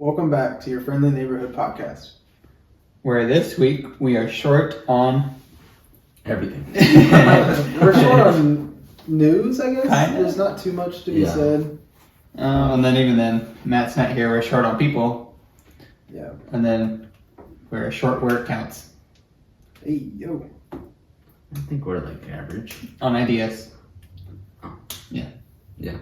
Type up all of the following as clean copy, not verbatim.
Welcome back to your friendly neighborhood podcast. Where this week we are short on everything. We're short on news, I guess. Kinda. There's not too much to be said. And then even then, Matt's not here. We're short on people. Yeah. And then we're short where it counts. Hey, yo. I think we're like average. On ideas. Oh. Yeah. Yeah.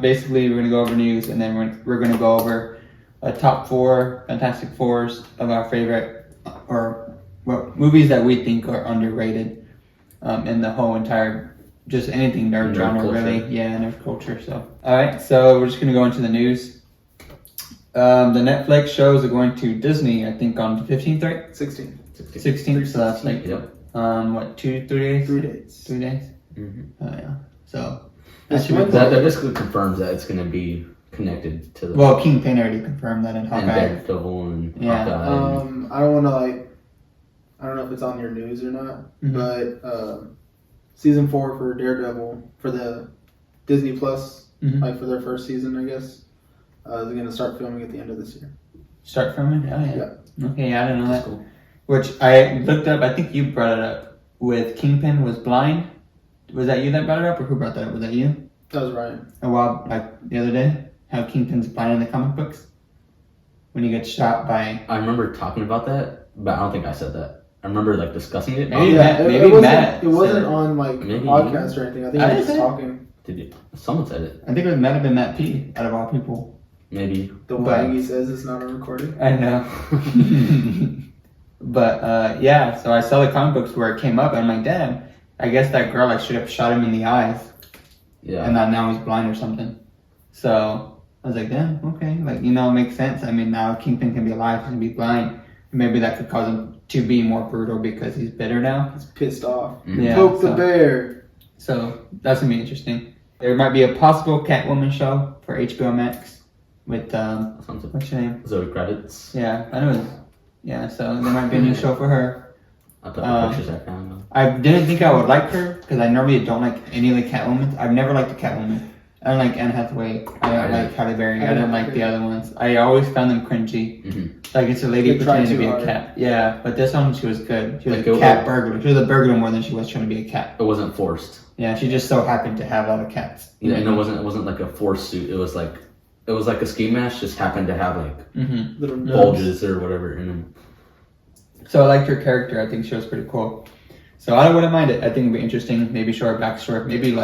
Basically we're going to go over news and then we're going to go over a top 4 Fantastic Fours of our favorite movies that we think are underrated in the whole entire, just anything nerd genre culture. really. Yeah, nerd culture. So, alright, so we're just going to go into the news. The Netflix shows are going to Disney, I think on the 15th, right? 16th, so that's like, 2-3 days? 3 days. 3 days? Mm-hmm. Oh, yeah. So, That basically confirms that it's going to be connected to the. Well, Kingpin already confirmed that in and Hawkeye. Daredevil and Yeah. Hawkeye. I don't want to I don't know if it's on your news or not, but season 4 for Daredevil for the Disney Plus, for their first season, I guess, they're going to start filming at the end of this year. Start filming? Oh, yeah. Okay, I didn't know that. Cool. Which I looked up, I think you brought it up, with Kingpin was blind. Was that you that brought it up, or who brought that up? Was that you? That was Ryan. A while, the other day? How Kingpin's blind in the comic books? When he gets shot by... I remember talking about that, but I don't think I said that. I remember discussing it. Maybe It wasn't on Maybe podcast or anything. I think I was just talking. Did you? Someone said it. I think it might have been Matt P, out of all people. Maybe. The one he says it's not a recording. I know. But, so I saw the comic books where it came up, and I'm like, damn, I guess that girl straight up shot him in the eyes. Yeah. And that now he's blind or something. So I was like, damn, okay. It makes sense. I mean, now Kingpin can be alive, he can be blind. Maybe that could cause him to be more brutal because he's bitter now. He's pissed off. Mm-hmm. Yeah, Poke the bear. So that's going to be interesting. There might be a possible Catwoman show for HBO Max with, what's her name? Zoe Kravitz. Yeah, I know. Yeah, so there might be a new show for her. I put the pictures I found. I didn't think I would like her because I normally don't like any of the Catwoman. I've never liked the Catwoman. I don't like Anne Hathaway. I don't like Halle Berry. I don't like the other ones. I always found them cringy. Mm-hmm. It's a lady They tried pretending to be too a hard. cat. Yeah, but this one she was good. She was Like a it cat was- burglar. She was a burglar more than she was trying to be a cat. It wasn't forced. Yeah, she just so happened to have a lot of cats. Yeah, and it wasn't like a forced suit. It was like a ski mask, just happened to have Little bulges or whatever in them. So I liked her character. I think she was pretty cool. So I wouldn't mind it. I think it'd be interesting. Maybe show her backstory. Maybe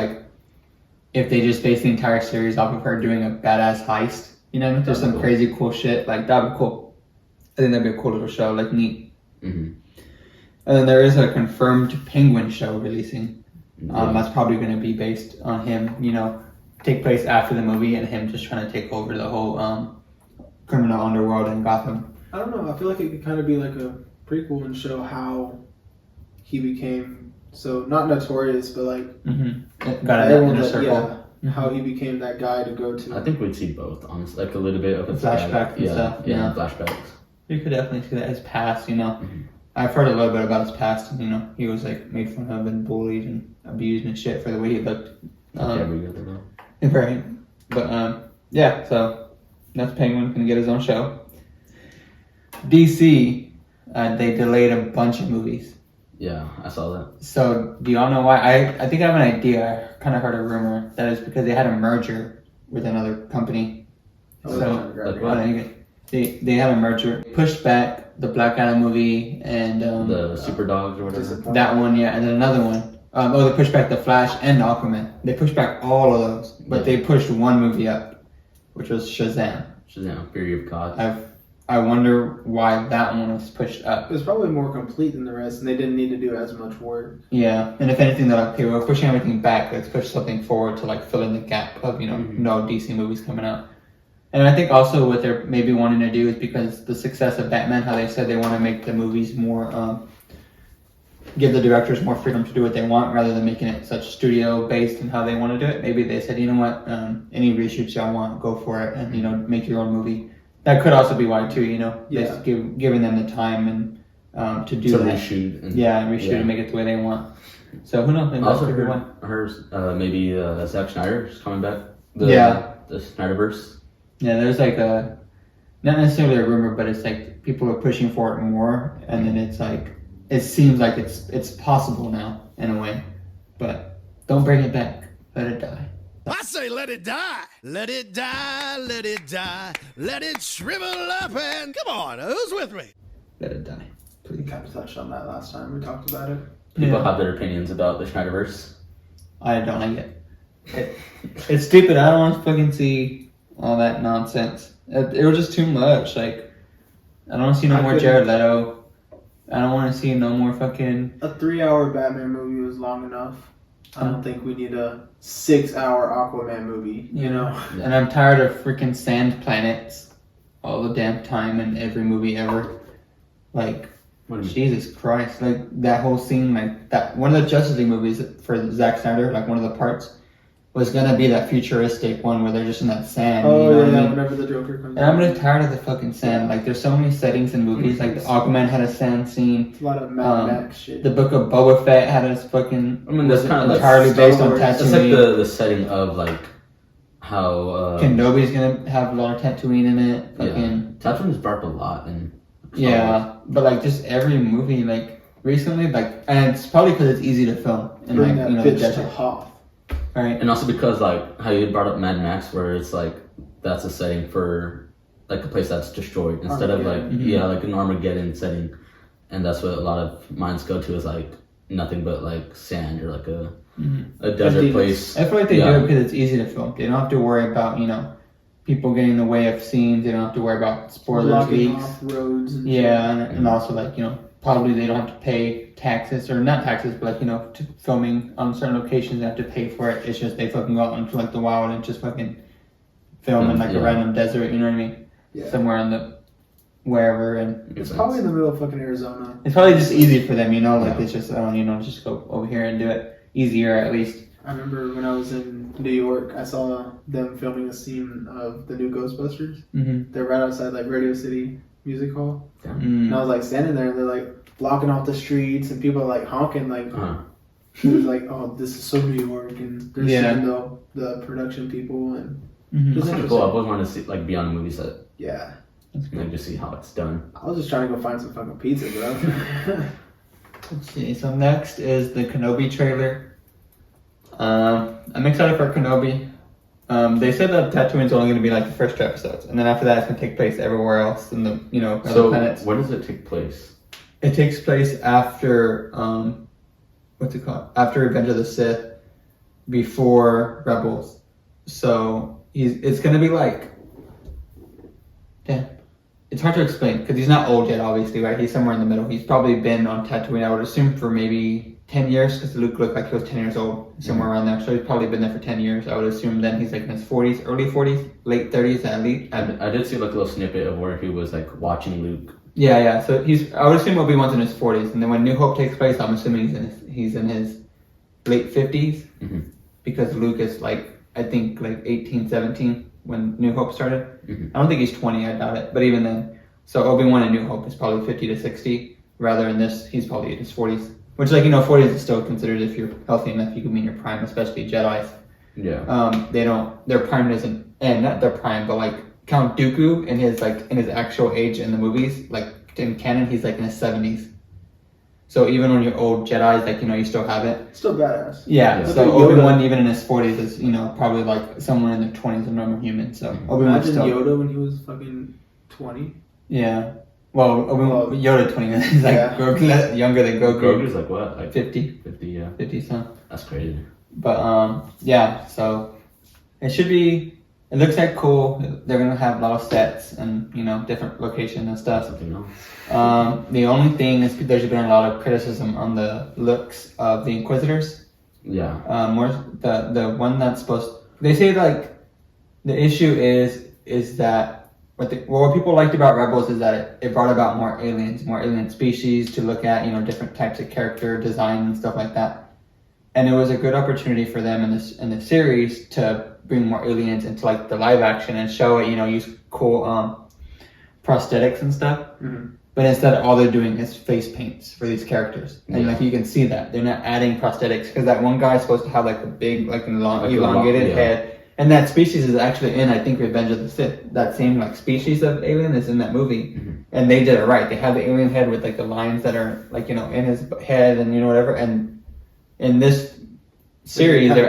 if they just base the entire series off of her doing a badass heist. Just some crazy cool shit. That'd be cool. I think that'd be a cool little show. Neat. Mm-hmm. And then there is a confirmed Penguin show releasing. Yeah. That's probably going to be based on him, take place after the movie and him just trying to take over the whole criminal underworld in Gotham. I don't know. I feel like it could kind of be like a prequel and show how he became not notorious, but Got it in a circle. How he became that guy to go to. I think we'd see both, honestly. A little bit of a Flashback and stuff. Yeah, flashbacks. You could definitely see that his past, I've heard a little bit about his past, and, he was made fun of and bullied and abused and shit for the way he looked. Every other though. Right. But, so that's Penguin gonna get his own show. DC, they delayed a bunch of movies. Yeah, I saw that. So, do y'all know why? I think I have an idea. I kind of heard a rumor that it's because they had a merger with another company. They had a merger, pushed back the Black Adam movie and The Super Dogs or whatever. that one, yeah, and then another one. They pushed back the Flash and Aquaman. They pushed back all of those, but they pushed one movie up, which was Shazam. Shazam, Fury of God. I wonder why that one was pushed up. It was probably more complete than the rest, and they didn't need to do as much work. Yeah, and if anything, they're okay, we're pushing everything back. Let's push something forward to fill in the gap of no DC movies coming out. And I think also what they're maybe wanting to do is because the success of Batman, how they said they want to make the movies more, give the directors more freedom to do what they want rather than making it such studio based and how they want to do it. Maybe they said, you know what, any reshoots y'all want, go for it, and make your own movie. That could also be why too, just giving them the time and to do that. Reshoot. And And make it the way they want. So who knows? Maybe that's also a good one. heard maybe Zack Snyder is coming back. The Snyderverse. Yeah, there's like not necessarily a rumor, but it's like people are pushing for it more, and then it's like it seems like it's possible now in a way, but don't bring it back. Let it die. I say let it die. Let it die, let it die. Let it shrivel up and come on, who's with me? Let it die, We please. kind of touched on that last time we talked about it. People Yeah. have their opinions about the Snyderverse. I don't like it. It's stupid. I don't want to fucking see all that nonsense. It was just too much. Like, I don't want to see no I more couldn't- Jared Leto. I don't want to see no more fucking. A 3-hour Batman movie was long enough. I don't think we need a 6-hour Aquaman movie, you know? And I'm tired of freaking sand planets all the damn time in every movie ever. Like, What do you mean? Jesus Christ. Like, that whole scene, like, that one of the Justice League movies for Zack Snyder, like, one of the parts was gonna be that futuristic one where they're just in that sand. Oh, you know what I yeah, mean? whenever the Joker comes And I'm out. just tired of the fucking sand. Like, there's so many settings in movies. Like, the Aquaman had a sand scene. It's a lot of Mad Max shit. The Book of Boba Fett had a fucking. I mean, that's was kind of like entirely Star based on Wars. That's like Tatooine. the setting of like how Kenobi's gonna have a lot of Tatooine in it. yeah. Fucking. Tatooine's brought up a lot in Star Wars. Yeah, but like just every movie, like recently, like, and it's probably because it's easy to film in Bring like that the bitch to desert, Hoth. right? And also because like how you brought up Mad Max, where it's like that's a setting for like a place that's destroyed instead of like Armageddon. like an Armageddon setting, and that's what a lot of minds go to is like nothing but like sand or like a desert Emptiness. place. I feel like they Yeah. do it because it's easy to film. They don't have to worry about people getting in the way of scenes. They don't have to worry about spoilers, Blocking leaks. off roads and Yeah, and also like probably they don't have to pay taxes or not taxes, but like to filming on certain locations they have to pay for it. It's just they fucking go out into like the wild and just fucking film in like Yeah. a random desert. You know what I mean? Yeah. Somewhere in the wherever, and It's probably in the middle of fucking Arizona. it's probably just easy for them. Like Yeah. it's just just go over here and do it easier at least. I remember when I was in New York, I saw them filming a scene of the new Ghostbusters. Mm-hmm. They're right outside like Radio City Music Hall. Mm. And I was like standing there and they're like blocking off the streets and people are like honking like Uh-huh. it was like, oh, this is so New York, and they're Yeah. seeing the production people and Mm-hmm. It's That's pretty cool. I've always wanted to see like be on a movie set yeah. That's and like, just see how it's done. I was just trying to go find some fucking pizza, bro. Let's see. So next is the Kenobi trailer. I'm excited for Kenobi. They said that Tatooine's only going to be like the first 2 episodes, and then after that, it's going to take place everywhere else in the other So planets. where does it take place? It takes place after what's it called? After Revenge of the Sith, before Rebels. So it's going to be like, damn. It's hard to explain because he's not old yet, obviously, right? He's somewhere in the middle. He's probably been on Tatooine, I would assume, for maybe 10 years because Luke looked like he was 10 years old, somewhere around there. So he's probably been there for 10 years. I would assume then he's like in his 40s, early 40s, late 30s at least. I did see like a little snippet of where he was like watching Luke. Yeah. So I would assume Obi-Wan's in his 40s. And then when New Hope takes place, I'm assuming he's in his late 50s Mhm. because Luke is like, I think like 18, 17 when New Hope started. Mhm. I don't think he's 20, I doubt it. But even then, so Obi-Wan in New Hope is probably 50 to 60. Rather in this, he's probably in his 40s. Which, 40s is still considered, if you're healthy enough, you can be in your prime, especially Jedi's. Yeah. Their prime doesn't, and not their prime, but like Count Dooku in his actual age in the movies, like in canon, he's like in his 70s. So even when you're old Jedi's, you still have it. Still badass. Yeah, Yeah. so Look at Yoda. Obi-Wan even in his 40s is, probably like someone in their 20s, a normal human. So Obi-Wan's Imagine still, Yoda when he was fucking 20. yeah. Well, Yoda 20, he's like Yeah. Grogu, younger than Goku. Grogu's like what? Like 50, 50, yeah. 50 something. That's crazy. But yeah, so it should be. It looks like cool. They're gonna have a lot of sets and different locations and stuff. Something else. The only thing is there's been a lot of criticism on the looks of the Inquisitors. Yeah. More the one that's supposed. They say like the issue is that what people liked about Rebels is that it brought about more alien species to look at, different types of character design and stuff like that. And it was a good opportunity for them in the series to bring more aliens into like the live action and show it, use cool prosthetics and stuff. Mm-hmm. But instead, all they're doing is face paints for these characters, and Yeah. you can see that they're not adding prosthetics because that one guy's supposed to have like a big, elongated yeah. head, And that species is actually in, I think, Revenge of the Sith. That same like species of alien is in that movie, and they did it right. They have the alien head with like the lines that are like in his head and whatever. And in this series, they're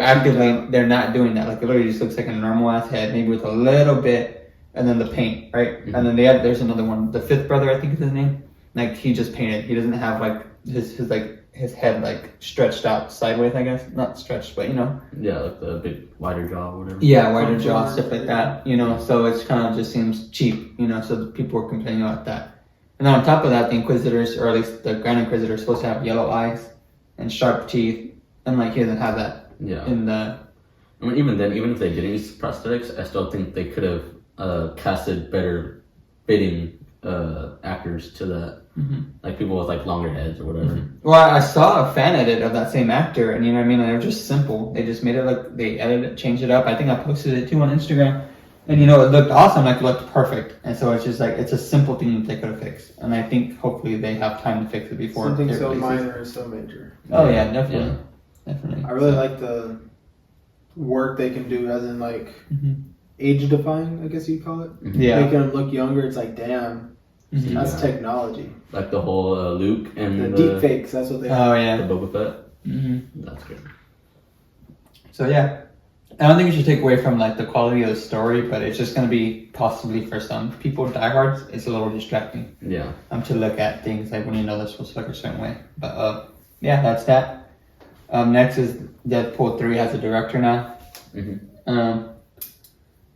not doing that. Like it literally just looks like a normal ass head, maybe with a little bit, and then the paint, right? And then there's another one, the fifth brother, I think is his name. Like he just painted. He doesn't have like his head like stretched out sideways, I guess. Not stretched, but Yeah, like the big wider jaw or whatever. Yeah, wider jaw, stuff like that. So it's kind of just seems cheap. So the people were complaining about that. And then on top of that, the Inquisitors, or at least the Grand Inquisitor, is supposed to have yellow eyes and sharp teeth, and like he doesn't have that. Yeah. In the. I mean, even then, even if they didn't use prosthetics, I still think they could have casted better fitting actors to that. Like people with like longer heads or whatever. Well, I saw a fan edit of that same actor, and and they were just simple. They just made it look, they edited it, changed it up. I think I posted it too on Instagram, and it looked awesome, like it looked perfect. And so it's just like, it's a simple thing that they could have fixed. And I think hopefully they have time to fix it before. Something so minor is so major. Oh yeah, definitely. Definitely. I really like the work they can do, as in like age defying, I guess you'd call it. Yeah. Making them look younger, it's like, damn. That's technology. Like the whole Luke and the deep fakes, that's what they Oh yeah. The Boba Fett. That's good. So yeah, I don't think we should take away from like the quality of the story, but it's just going to be possibly for some people, diehards, it's a little distracting. Yeah. To look at things like when they're supposed to look a certain way. But yeah, that's that. Next is Deadpool 3 has a director now.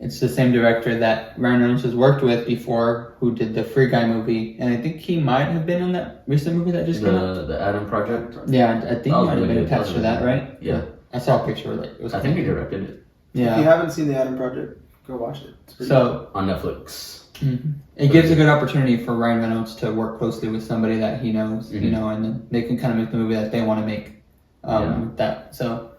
It's the same director that Ryan Reynolds has worked with before, who did the Free Guy movie, and I think he might have been on that recent movie that just came out. The Adam Project. Yeah, I think he might have been attached to that, right? Yeah. I saw a picture of it. I think he directed it. Yeah. If you haven't seen the Adam Project, go watch it. It's pretty good. On Netflix. It gives a good opportunity for Ryan Reynolds to work closely with somebody that he knows, and then they can kind of make the movie that they want to make. With that, so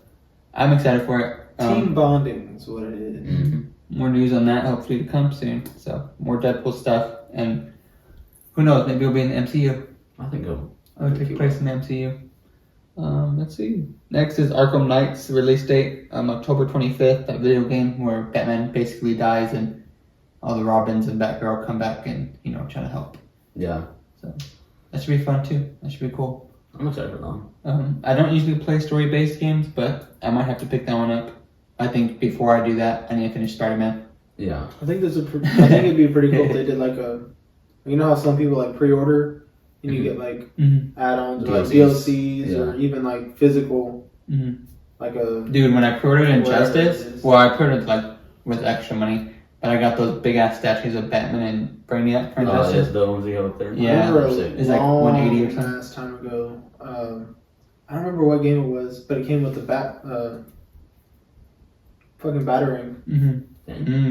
I'm excited for it. Team bonding is what it is. More news on that hopefully to come soon. So more Deadpool stuff, and who knows, maybe it'll be in the MCU. I think it'll take place in the MCU. Let's see. Next is Arkham Knight's release date, October 25th. That video game where Batman basically dies and all the Robins and Batgirl come back and trying to help. Yeah. So that should be fun too. That should be cool. I'm excited for that. I don't usually play story-based games, but I might have to pick that one up. I think before I do that, I need to finish Spider-Man. Yeah. I think it'd be pretty cool if they did like how some people like pre-order and you get like add-ons or like DLCs or even like physical, like a... Dude, when I pre-ordered Injustice, well, I pre-ordered like with extra money, but I got those big-ass statues of Batman and Brainiac for Injustice. Oh, the ones you have up there? Yeah, it's like 180 or something. Last time ago, I don't remember what game it was, but it came with the fucking Batarang.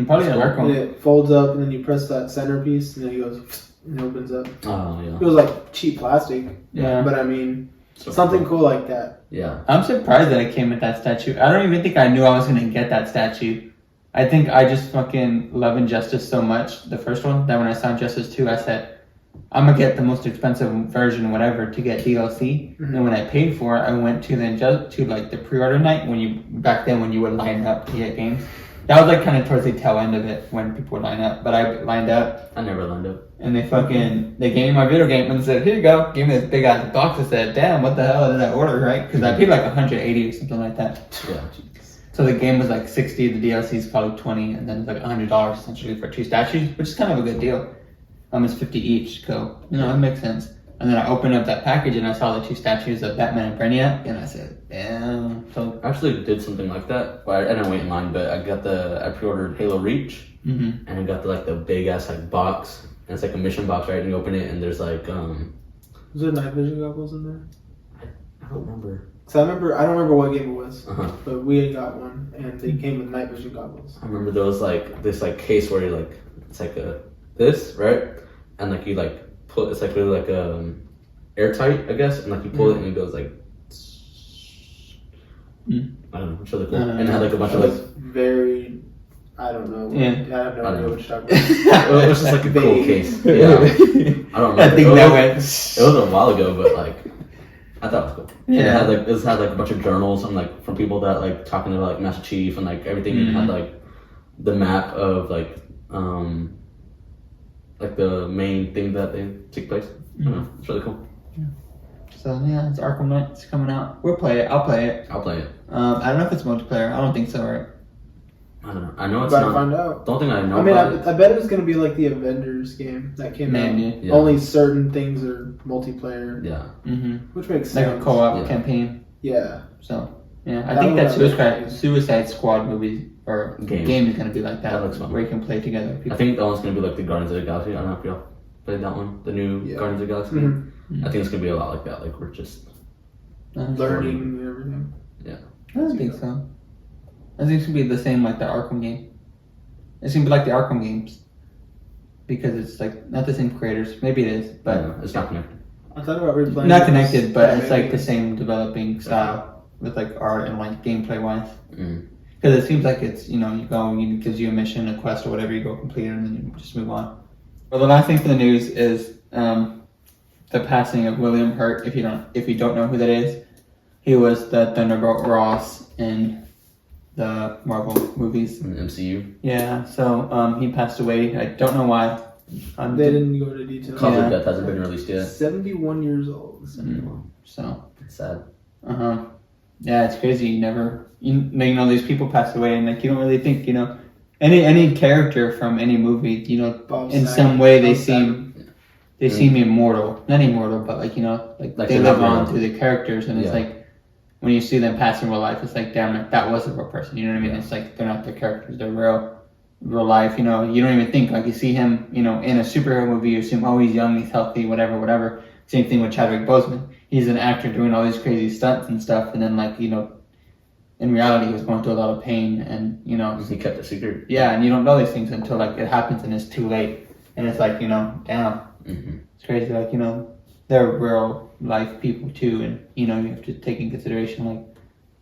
Probably a dark one. And it folds up, and then you press that centerpiece, and then it goes and it opens up. Oh yeah. It was like cheap plastic. Yeah. But I mean, something cool like that. Yeah. I'm surprised that it came with that statue. I don't even think I knew I was gonna get that statue. I think I just fucking love Injustice so much, the first one, that when I saw Injustice 2, I said, I'm gonna get the most expensive version, whatever, to get DLC. And when I paid for it, I went to the pre-order night back then when you would line up to get games. That was like kind of towards the tail end of it when people would line up. But I lined up. I never lined up. And they gave me my video game and said, here you go. Gave me this big ass box. I said, damn, what the hell did I order, right? Because I paid like $180 or something like that. Yeah. So the game was like $60, the DLC is probably $20, and then it's like $100 essentially for 2 statues, which is kind of a good deal. It's $50 each, so it makes sense. And then I opened up that package and I saw the 2 statues of Batman and Brainiac, and I said, damn. So I actually did something like that. Well, I didn't wait in line, but I pre-ordered Halo Reach, and I got the big ass box, and it's like a mission box, right? And you open it, and there's like Was there night vision goggles in there? I don't remember. So I don't remember what game it was, but we had got one, and they came with night vision goggles. I remember there was this case where you it's like this, right? And you pull, it's really airtight, I guess, and you pull it and it goes I don't know, it's really cool. And it had a bunch of very, I don't know. Yeah. I have no idea what you're talking about. It was just a cool case. Yeah. I don't remember. I think it was a while ago, but I thought it was cool. Yeah. It had like a bunch of journals and like from people that like talking about like Master Chief and like everything. And it had like the map of like the main thing that they take place. I don't know. It's really cool. So yeah, it's Arkham Knight. It's coming out. We'll play it. I'll play it. I'll play it. I don't know if it's multiplayer. I don't think so, right? I don't know. I know it's About not. to find out. The only thing I know I mean, about it. I bet it was going to be like the Avengers game that came out. Maybe. Yeah. Only certain things are multiplayer, Yeah. Mm-hmm. which makes Like sense. a co-op Yeah. campaign. Yeah. So yeah, I That think one that I Suicide Squad movie or Game. game is gonna be like that, That looks fun. where you can play together. I think that one's gonna be like the Guardians of the Galaxy. I don't know if y'all played that one. The new Yeah. Guardians of the Galaxy. Mhm. I think it's gonna be a lot like that. Like we're just Learning and everything. I don't think so. I think it's gonna be the same like the Arkham game. It's gonna be like the Arkham games because it's like not the same creators. Maybe it is, but yeah, it's not connected. I thought about replaying. not this connected. But it's like Batman the game. same developing style with like art and like gameplay wise. Mm. Because it seems like it's, you know, you go, it gives you a mission, a quest, or whatever, you go complete it, and then you just move on. Well, the last thing for the news is the passing of William Hurt. If you don't know who that is, he was the Thunderbolt Ross in the Marvel movies. In the MCU. Yeah, so he passed away. I don't know why. They didn't go into detail. Cause Yeah. of death hasn't been released yet. 71 years old. So, It's sad. yeah, it's crazy. You know, these people pass away, and like you don't really think, you know, any character from any movie, you know, Bob in Saget. some way they Bob seem immortal. Not immortal, but like, you know, like Like they they're live not on real. through the characters, and it's Yeah. like when you see them pass in real life, it's like, damn, like, that was a real person. You know what I mean? It's like they're not their characters; they're real life. You know, you don't even think like you see him, you know, in a superhero movie. You assume, oh, he's young, he's healthy, whatever. Same thing with Chadwick Boseman. He's an actor doing all these crazy stunts and stuff, and then like, you know, in reality, he was going through a lot of pain, and you know, He kept it secret. yeah, and you don't know these things until like it happens, and it's too late, and it's like, you know, damn, it's crazy. Like, you know, they're real life people too, and you know, you have to take in consideration. Like,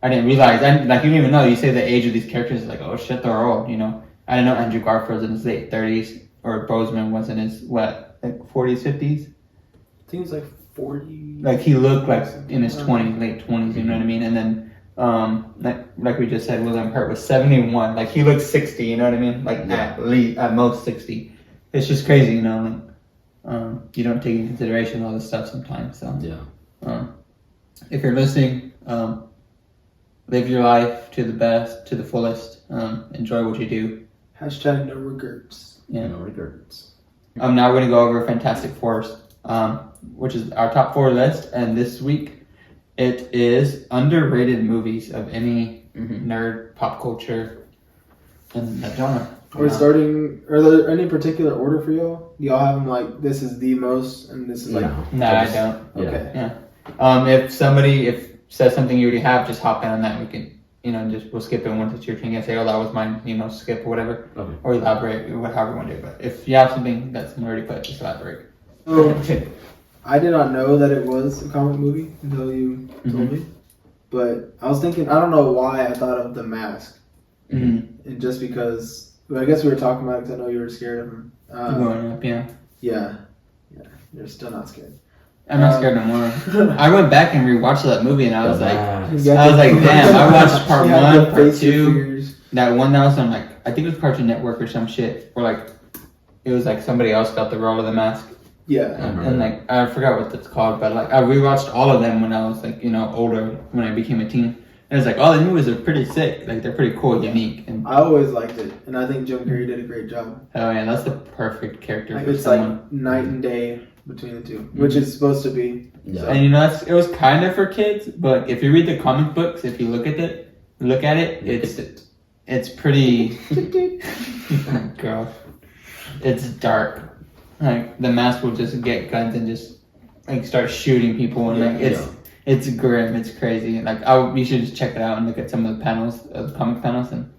I didn't realize, like, you don't even know. You say the age of these characters, it's like, oh shit, they're old. You know, I didn't know Andrew Garfield's in his late 30s, or Boseman was in his what, like 40s, 50s. I think it's like 40. Like he looked like in his 20s, late 20s. You know what I mean? And then. Like we just said, William Hurt was 71. Like he looks 60. You know what I mean? Like at most 60. It's just crazy, you know. Like, you don't take into consideration all this stuff sometimes. So if you're listening, live your life to the best, to the fullest. Enjoy what you do. Hashtag no regrets. Yeah. No regrets. Now we're gonna go over Fantastic Fours, which is our top 4 list, and this week. It is underrated movies of any nerd, pop culture, and that genre. We're starting. Are there any particular order for y'all? Do y'all have them like this is the most and this is like No, I don't. okay? Yeah. If says something you already have, just hop in on that. We can, you know, we'll skip it once it's your turn and say, oh, that was mine. You know, skip or whatever, or elaborate, or however you want to do it. But if you have something that's already put, just elaborate. So, I did not know that it was a comic movie until you told me. But I was thinking, I don't know why I thought of The Mask. And just because, I guess we were talking about it because I know you were scared of him. Growing up, yeah. Yeah. You're still not scared. I'm not scared no more. I went back and rewatched that movie, and I was like, damn, I watched part 1, part 2. Figures. That one that was on like, I think it was Cartoon Network or some shit, or like, it was like somebody else got the role of the mask. Yeah. And like, I forgot what it's called, but like, I rewatched all of them when I was like, you know, older, when I became a teen. And it's like, all the movies are pretty sick. Like, they're pretty cool, unique. And I always liked it. And I think Jim Carrey did a great job. oh yeah, that's the perfect character Like, for it's someone. like night and day between the two, which is supposed to be. Yeah. And you know, it was kind of for kids, but if you read the comic books, if you look at it, it's pretty, girl, it's dark. Like, the mask will just get guns and just like start shooting people, and like it's grim, it's crazy. Like, you should just check it out and look at some of the panels, the comic panels, and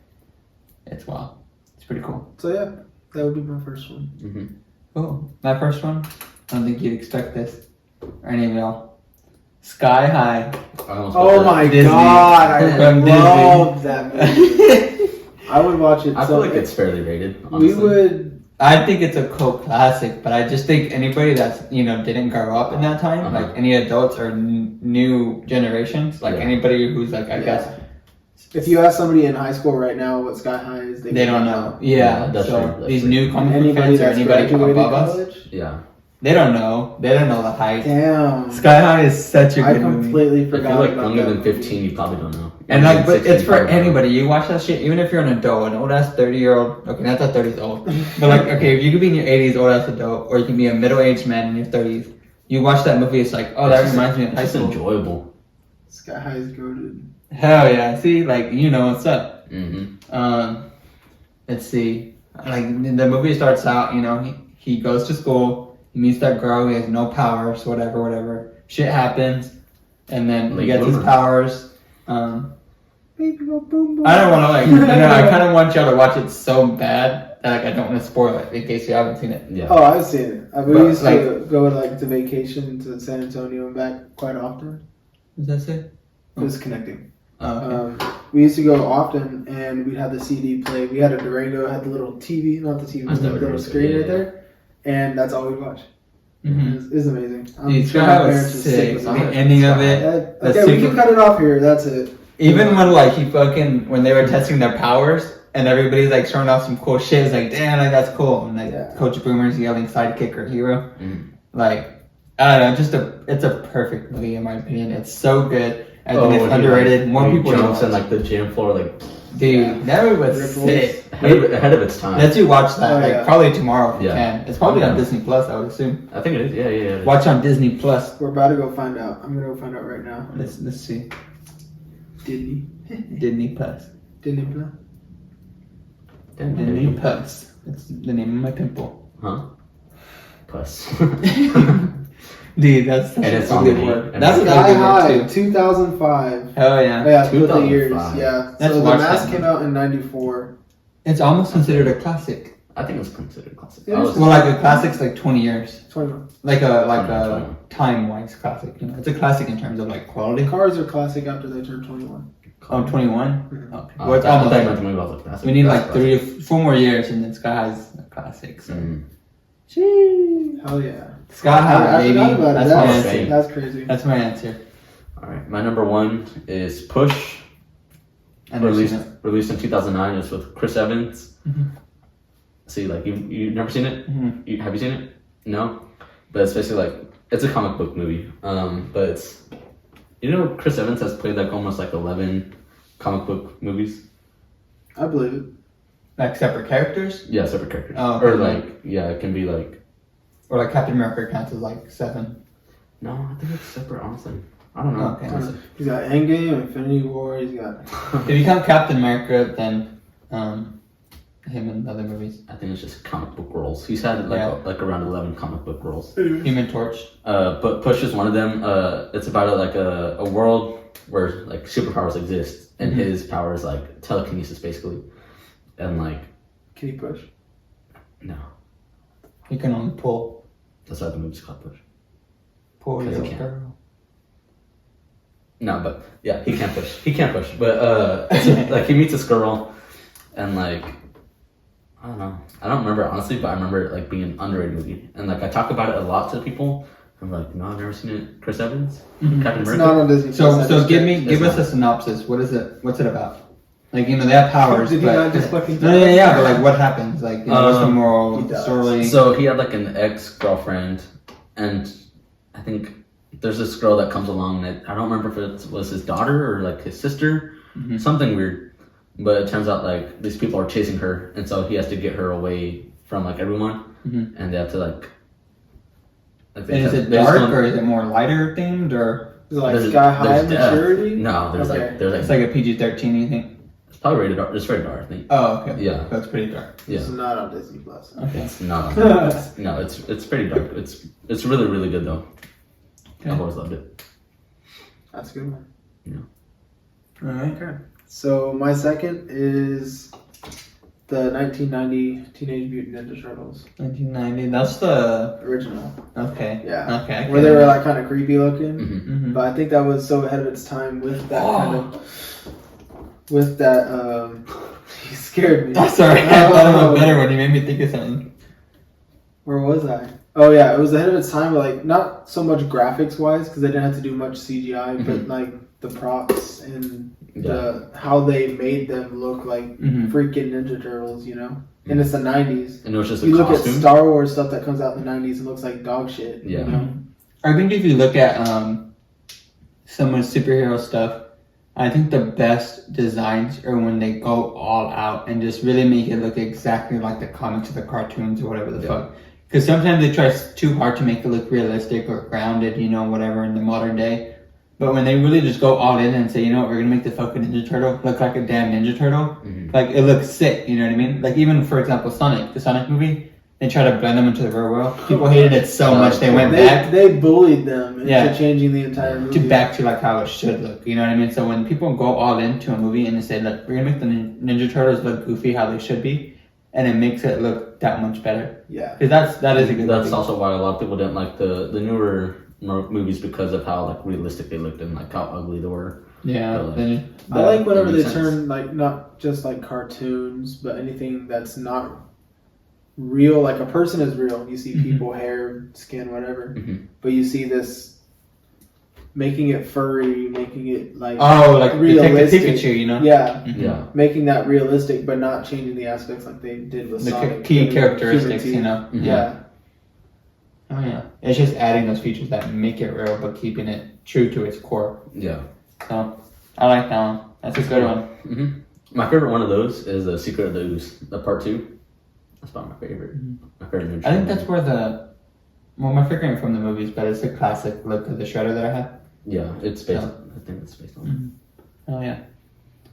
it's wild. It's pretty cool. So yeah, that would be my first one. Cool. My first one. I don't think you'd expect this, or any of y'all. Sky High. Oh my Disney. god, I From love that movie. I would watch it. I feel like it's fairly rated. We Honestly. would I think it's a cult classic, but I just think anybody that's didn't grow up in that time, like any adults or new generations, like anybody who's like I guess. If you ask somebody in high school right now what Sky High is, they don't know. Yeah, that's so true. these new comic book fans or anybody above us, they don't know. They don't know the hype. Damn. Sky High is such a good movie. completely forgot. If you're like about younger that than 15, you probably don't know. And like, but it's for anybody. You watch that shit, even if you're an adult, an old ass 30-year-old. Okay, not that 30's old, but like, okay, if you could be in your 80s, old ass adult, or you can be a middle-aged man in your 30s. You watch that movie, it's like, oh, that reminds me of high school. It's enjoyable. Sky High is goated. Hell yeah! See, like what's up. Mm-hmm. Let's see. Like the movie starts out, he goes to school, he meets that girl, he has no powers, whatever. Shit happens, and then he gets his powers. Baby go boom boom. I don't want to I kind of want y'all to watch it so bad that I don't want to spoil it in case you haven't seen it. Yeah. Oh, I've seen it. We used to go to vacation to San Antonio and back quite often. What does that say? It was connecting. Oh, okay. We used to go often, and we'd have the CD play. We had a Durango, had the little TV, not the TV, the little screen right there, and that's all we'd watch. Mm-hmm. It's amazing. Dude, Sky High was sick. The ending of it. Okay, we can cut it off here. That's it. Even when when they were testing their powers and everybody's like showing off some cool shit, it's like, damn, like that's cool. And like Coach Boomer's yelling sidekick or hero. Like, I don't know, it's a perfect movie in my opinion. It's so good. I think it's underrated. More people jumps in like the gym floor, like dude, that movie was sick. Ahead of its time. Let's you watch that probably tomorrow if you can. It's probably on Disney Plus, I would assume. I think it is. Yeah. Watch on Disney Plus. We're about to go find out. I'm gonna go find out right now. Let's see. Disney. Disney Plus. Disney Plus. Disney Plus. It's the name of my pimple. Huh? Plus. Dude, that's such a good word. That's Sky High, 2005. Hell yeah. Oh, yeah, 2005. Years. Yeah. Let's so the watch Mask that came out in '94. It's almost considered a classic. I think it's considered a classic. Well, like a classic's like 20 years. 21. Like a time-wise classic. It's a classic in terms of like quality. Cars are classic after they turn 21. Oh, 21? Mm-hmm. Okay. Well, it's almost like we need like 3 or 4 more years and then Sky High's a classic. So. Jeez. Hell yeah. Sky High, baby. That's my answer. That's crazy. That's my answer. Alright, my number 1 is Push. Released in 2009. It's with Chris Evans. See, like you never seen it? Have you seen it? No, but it's basically like it's a comic book movie. But it's Chris Evans has played like almost like 11 comic book movies. I believe it. Like separate characters? Yeah, separate characters. Oh, okay. Or like it can be like. Or like Captain America counts as like 7. No, I think it's separate. Honestly, I don't know. Okay. He's got Endgame, Infinity War. He's got. If you count Captain America, then him in other movies. I think it's just comic book roles. He's had like around 11 comic book roles. Human Torch. But Push is one of them. It's about a world where like superpowers exist, and his power is like telekinesis basically, and like. Can he push? No. He can only pull. That's why the movie's called Push. Pull your he can't. girl. No, but yeah, he can't push. He can't push. But like he meets this girl, and like. I don't know. I don't remember honestly, but I remember it like being an underrated movie, and like I talk about it a lot to people. I'm like, no, I've never seen it. Chris Evans, Captain America. It's not on Disney. So give us a synopsis. What is it? What's it about? Like they have powers. Did he not just fucking? No, but like what happens? Like what's the moral story? So he had like an ex-girlfriend, and I think there's this girl that comes along that I don't remember if it was his daughter or like his sister, something weird. But it turns out like these people are chasing her, and so he has to get her away from like everyone, and they have to like. And is it dark or is it more lighter themed or? Is it like Sky High maturity? No, there's like it's like a PG-13. You think? It's probably rated R. It's rated R, I think. Oh, okay. Yeah, that's pretty dark. Yeah, it's not on Disney Plus. Okay, it's not. No, it's pretty dark. It's really really good though. Okay. I've always loved it. That's a good one. Yeah. All right. Okay. So my second is the 1990 Teenage Mutant Ninja Turtles. 1990. That's the original. Okay. Yeah. Okay. Where they were like kind of creepy looking, but I think that was so ahead of its time with that kind of. With that, he scared me. Sorry, I thought of a better one. You made me think of something. Where was I? Oh yeah, it was ahead of its time. But like not so much graphics wise because they didn't have to do much CGI, but like the props and how they made them look like freaking Ninja Turtles. You know, and it's the '90s. And it was just you look costume. at Star Wars stuff that comes out in the '90s, it looks like dog shit. Yeah. You know? I think if you look at some of the superhero stuff, I think the best designs are when they go all out and just really make it look exactly like the comics or the cartoons or whatever the fuck. Because sometimes they try too hard to make it look realistic or grounded, you know, whatever in the modern day. But when they really just go all in and say, you know what, we're gonna make the fucking Ninja Turtle look like a damn Ninja Turtle, like it looks sick, you know what I mean? Like even for example, Sonic, the Sonic movie, they try to blend them into the real world. People hated it so much they went back. They bullied them into changing the entire movie. Back to like how it should look, you know what I mean? So when people go all into a movie and they say, look, we're gonna make the Ninja Turtles look goofy how they should be, and it makes it look that much better. Yeah. Because that is a good That's movie. also why a lot of people didn't like the newer movies because of how like realistic they looked and like how ugly they were. Yeah. I like whenever they sense. turn like not just like cartoons, but anything that's not real. Like a person is real. You see people, hair, skin, whatever. But you see this making it furry, making it like realistic. Pikachu, you know? Yeah. Yeah. Making that realistic, but not changing the aspects like they did with The Sonic. key characteristics, you know? Yeah. Oh yeah. It's just adding those features that make it real, but keeping it true to its core. Yeah. So I like that one. That's a good one. My favorite one of those is The Secret of the Ooze, the part 2. That's probably my favorite. My favorite. I think that's where my favorite from the movies, but it's the classic look of the Shredder that I had. Yeah, it's based. I think it's based on. Oh yeah.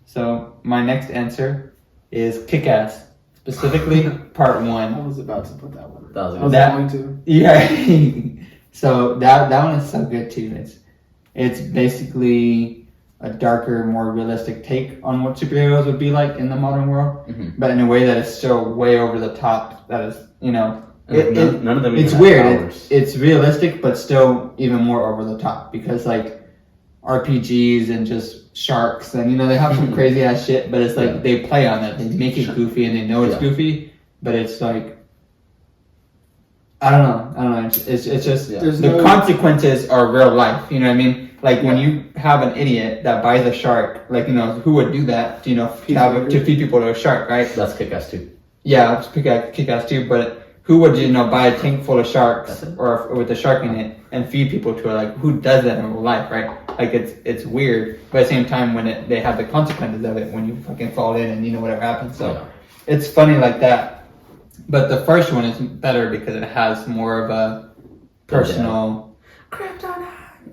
So my next answer is Kick-Ass, specifically Part 1. I was about to put that one. That was I was going to. Yeah. So that one is so good too. It's basically a darker, more realistic take on what superheroes would be like in the modern world, but in a way that is still way over the top. That is, you know, none of them. It's weird. It's realistic, but still even more over the top because like RPGs and just sharks and you know they have some crazy ass shit, but it's like they play on that. They make it goofy and they know it's goofy, but it's like I don't know. It's just the consequences are real life. You know what I mean? Like when you have an idiot that buys a shark, like you know who would do that? You know, to feed people to a shark, right? That's Kick-Ass 2. Yeah, it's Kick-Ass 2, but. Who would buy a tank full of sharks or with a shark in it and feed people to it? Like who does that in real life, right? Like it's weird, but at the same time when they have the consequences of it when you fucking fall in and you know whatever happens. So it's funny like that. But the first one is better because it has more of a personal.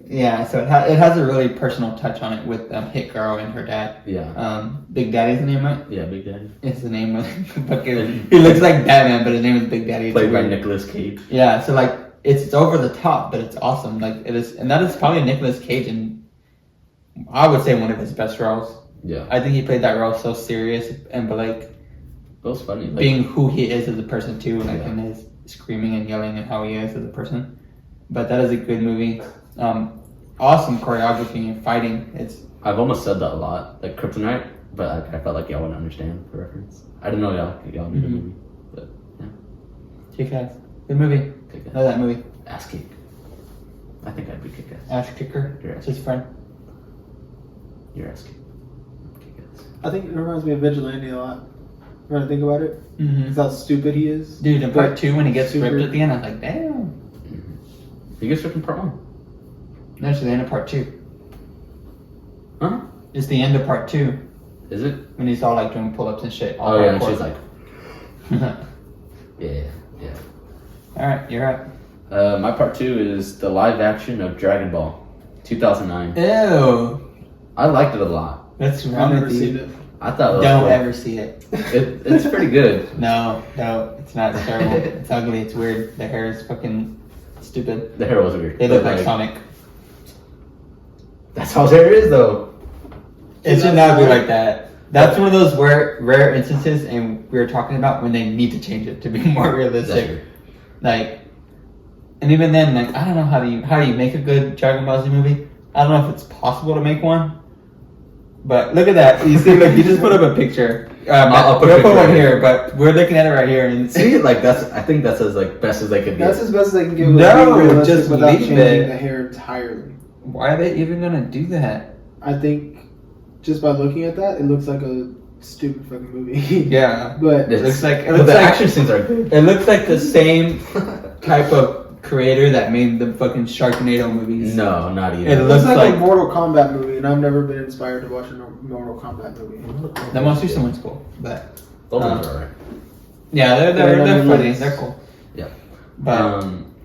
Yeah, so it has a really personal touch on it with Hit Girl and her dad. Yeah. Big Daddy's the name, right? Yeah, Big Daddy. It's the name of fucking. He looks like Batman, but his name is Big Daddy. Played by Nicolas Cage. Yeah, so like it's over the top, but it's awesome. Like it is, and that is probably Nicolas Cage, and I would say one of his best roles. Yeah. I think he played that role so serious and but like. It was funny. Like, being who he is as a person too, like and his screaming and yelling and how he is as a person. But that is a good movie. Awesome choreography and fighting. I've almost said that a lot, like Kryptonite, but I felt like y'all wouldn't understand the reference. I didn't know y'all knew the movie, but yeah. Kick-Ass. Good movie. Kick-Ass. Love that movie. Ass kick. I think I'd be Kick-Ass. Ass kicker. Your ass It's his friend. Your ass kick. Kick-Ass. I think it reminds me of Vigilante a lot. When I think about it, Mm-hmm. how stupid he is. Dude, in part 2 when he gets Super- ripped at the end, I was like, damn. He gets ripped in part 1. No, it's the end of part 2. Huh? It's the end of part 2 Is it? when he's all like doing pull-ups and shit. Oh yeah, and she's like, All yeah. right, you're up. My part 2 is the live action of Dragon Ball, 2009. Ew. I liked it a lot. That's I've wrong never with seen you. it. I thought it was Don't cool. ever see it. It's pretty good. No, it's not. It's terrible. It's ugly. It's weird. The hair is fucking stupid. The hair was weird. They look But, like Sonic. That's how his hair is, though. It should not be like that. That's one of those rare instances, and we were talking about when they need to change it to be more realistic. Like, and even then, like I don't know how do you make a good Dragon Ball Z movie? I don't know if it's possible to make one. But look at that. You see, look, you just put up a picture. I'll put a we'll picture put one right here, but we're looking at it right here. And See, like I think that's as like best as they could That's get. as best as they can get with No, being realistic just without leave changing it. the hair entirely. why are they even gonna do that? I think just by looking at that, it looks like a stupid fucking movie. Yeah, But it looks like But the action scenes are good. it looks like the same type of creator that made the fucking Sharknado movies. No, not even. It it looks looks like like a Mortal Kombat movie, and I've never been inspired to watch a Mortal Kombat movie. the most recent one's cool, but Those ones are alright. yeah, they're They're funny. nice. They're cool. Yeah. But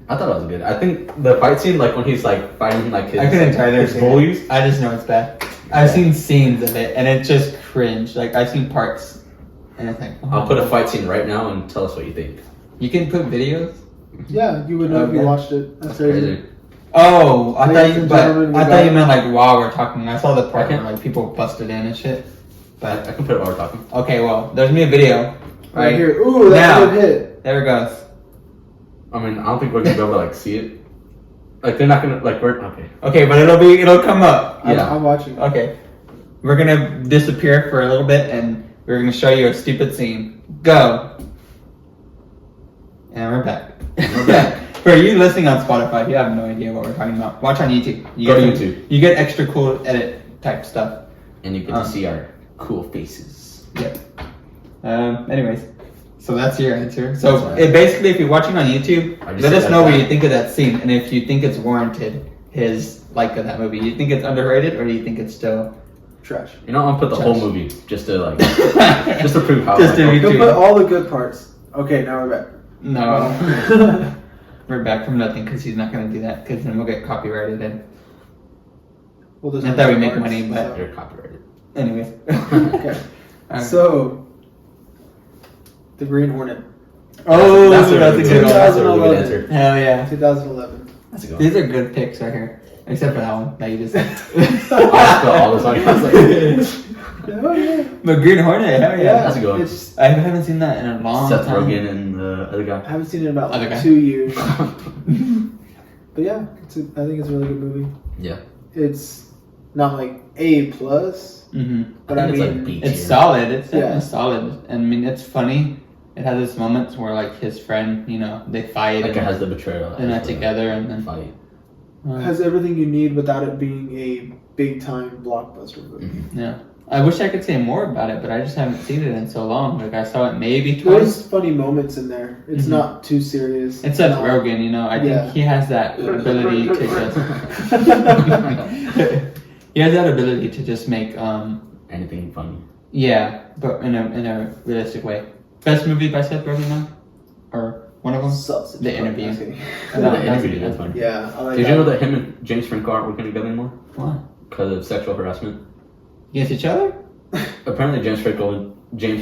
I thought it was good. I think the fight scene, like when he's like fighting like his, I couldn't tell you his bullies. I just know it's bad. I've seen scenes of it, and it's just cringe. Like I've seen parts, and it's like I'll put a fight scene right now and tell us what you think. You can put videos. Yeah, you would know if you Okay. watched it. That's crazy. Oh, I Ladies thought you, and but gentlemen, we I thought got- you meant like while we're talking. I saw the part Okay. where like people busted in and shit. I But can put it while we're talking. okay, well, there's me a video Right here. Ooh, that's Now. a good hit. There it goes. I mean, I don't think we're gonna be able to like see it. Like they're not gonna like we're okay. Okay, but it'll come up. Yeah. I'm watching. Okay, we're gonna disappear for a little bit, and we're gonna show you a stupid scene. Go. And we're back. We're back. For you listening on Spotify, you have no idea what we're talking about. Watch on YouTube. You Go to get YouTube. You get extra cool edit type stuff. And you get to see our cool faces. Yep. Anyways, so that's your answer. That's So right. it basically, if you're watching on YouTube, I just let say us that know what back. you think of that scene, and if you think it's warranted, his like of that movie. You think it's underrated, or do you think it's still? Trash. You know, I'm gonna put the Trash. whole movie just to like just to prove how. Just to like, be You true. put all the good parts. Okay, now we're back. No, we're back from nothing because he's not gonna do that because then we'll get copyrighted. And Well, there's Not no that we good make parts, money, but- so- You're copyrighted. anyways, Okay. Alright. So, the Green Hornet, Oh, that's a that's really a good good one. That's a really good 2011. answer. hell yeah. 2011. That's a good one. These are good picks right here, except for that one that you just said. I'll put all this on. I was like, Oh yeah. But Green Hornet, hell yeah. That's a good one. It's, I haven't seen that in a long Seth time. Rogen and the other I guy. haven't seen it in about Other like guy. 2 years. But yeah, I think it's a really good movie. Yeah. It's not like A plus, Mm-hmm. but I I, think it's like mean, B. It's tier. solid. It's definitely Yeah. solid. And I mean, it's funny. It has its moments where like his friend, you know, they fight Like it and has the betrayal. they're not together, and then Fight. has everything you need without it being a big time blockbuster movie. yeah. I wish I could say more about it, but I just haven't seen it in so long. Like I saw it maybe twice. There's funny moments in there. It's Mhm. not too serious. It's Seth not- Rogen, you know. I think Yeah. he has that ability to just. He has that ability to just make Anything funny. yeah, but in a realistic way. Best movie by Seth Rogen now, or one of them. Sucks. The Interview. Just kidding. I know, The that's interview good. is funny. Yeah, I like Did that. you know that him and James Franco aren't working together anymore What? because of sexual harassment? Against each other? Apparently, James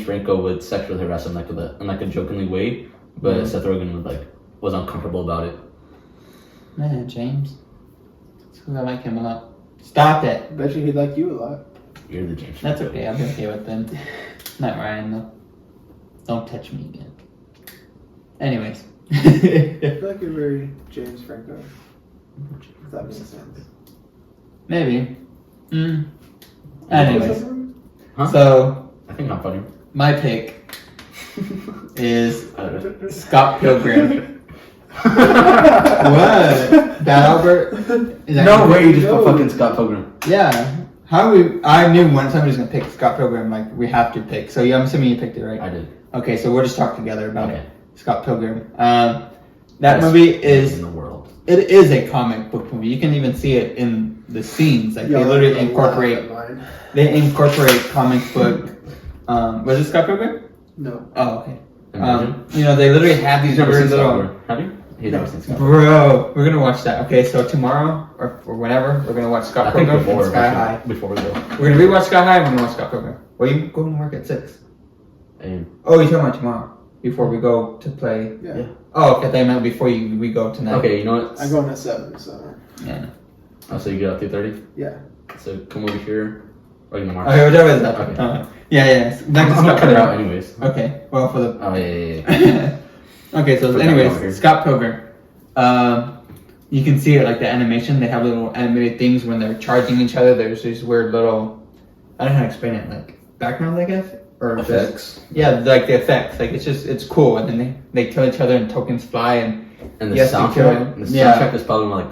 Franco would sexually harass him like in like a jokingly way, but Mhm. Seth Rogen was uncomfortable about it. Man, James. I like him a lot. Stop it. Bet you he'd like you a lot. You're the James. That's Franco. okay. I'll be okay with them. Not Ryan though. Don't touch me again. Anyways. I feel like you're very James Franco. If that makes sense. Maybe. Anyways. Huh? So I think I'm funny. my pick is I don't know. Scott Pilgrim. What? Bad Albert? Is that No good? way, you just No. put fucking Scott Pilgrim. Yeah. How we? I knew when somebody's gonna pick Scott Pilgrim. Like we have to pick. So I'm assuming you picked it, right? I did. Okay, so we'll just talk together about Okay. it. Scott Pilgrim. That Best movie in is the world. it is a comic book movie. You can even see it in the scenes. Like Y'all they literally are gonna laugh incorporate at mine. comic book. Was it Scott Pilgrim? No. Oh, okay. Imagine. You know they literally have these He's never seen weird Scott little. Pilgrim. Have you? He's No. never seen Scott Pilgrim. Bro, we're gonna watch that. Okay, so tomorrow or whenever we're gonna watch Scott I think Pilgrim and before, Sky High. before we go. We're gonna rewatch Sky High and we're gonna watch Scott Pilgrim. Well, you going to work at 6. And Oh, you're talking about tomorrow before we go to play. Yeah. Yeah. Oh, okay. They meant before we go tonight. okay, you know what? I go in at 7, so Yeah. Oh, so you get out 3:30. yeah. So come over here. Or you can mark. Okay, whatever is that. Okay. Yeah, yeah. I'm gonna cut it out anyways. Okay. Well, for the. Oh yeah. Okay, so Put that over here. anyways, Scott Pilgrim. You can see it like the animation. They have little animated things when they're charging each other. There's these weird little. I don't know how to explain it. Like backgrounds, I guess, or just Effects. yeah, like the effects. Like it's cool, and then they kill each other and tokens fly, and And the you have to kill soundtrack. him. The Yeah. soundtrack is probably like